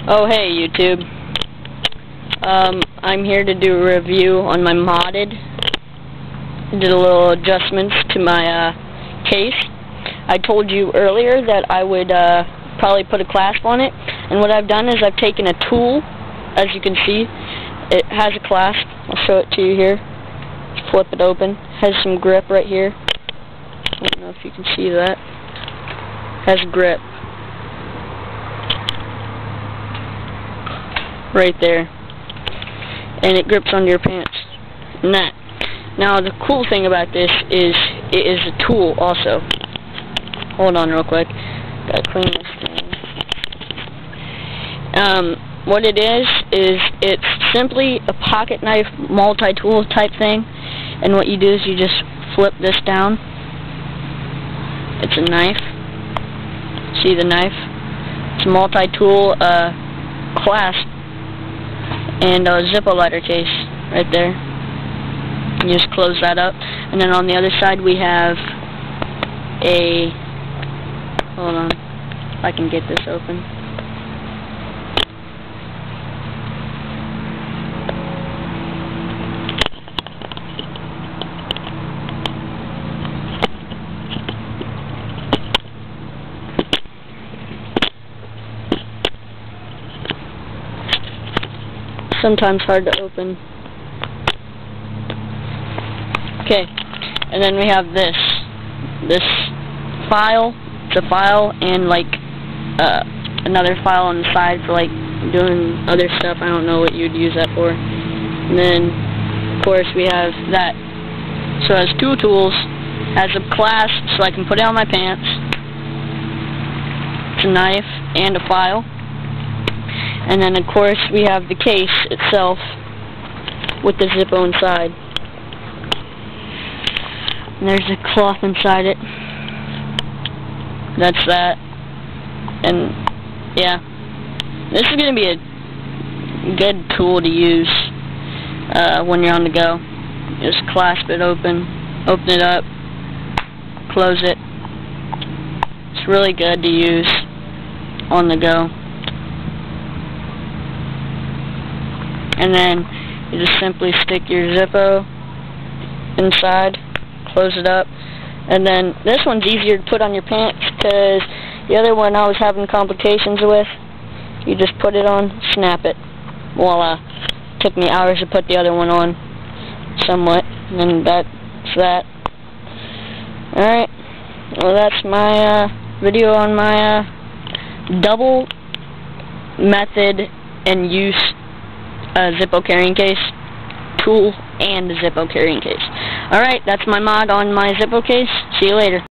Oh hey YouTube, I'm here to do a review on my modded. Did a little adjustments to my case. I told you earlier that I would probably put a clasp on it, and what I've done is I've taken a tool. As you can see, it has a clasp. I'll show it to you here. Flip it open. Has some grip right here. I don't know if you can see that. Has grip right there, and it grips onto your pants. And that. Now the cool thing about this is it is a tool also. Hold on real quick. Gotta clean this thing. What it is it's simply a pocket knife multi-tool type thing, and what you do is you just flip this down. It's a knife. See the knife? It's a multi-tool clasp and a zippo lighter case right there. You just close that up, and then on the other side we have a, hold on, if I can get this open. Sometimes hard to open. Okay, and then we have this file. It's a file and like another file on the side for like doing other stuff. I don't know what you'd use that for. And then of course we have that. So it has two tools. Has a clasp so I can put it on my pants. It's a knife and a file. And then of course we have the case itself with the zippo inside. And there's a cloth inside it. That's that. And yeah, this is going to be a good tool to use when you're on the go. Just clasp it open it up, close it. It's really good to use on the go. And then you just simply stick your zippo inside, close it up, and then this one's easier to put on your pants because the other one I was having complications with. You just put it on, snap it. Voila. Took me hours to put the other one on, somewhat, and that's that. Alright, well that's my video on my double method and use zippo carrying case, tool, and zippo carrying case. Alright, that's my mod on my zippo case. See you later.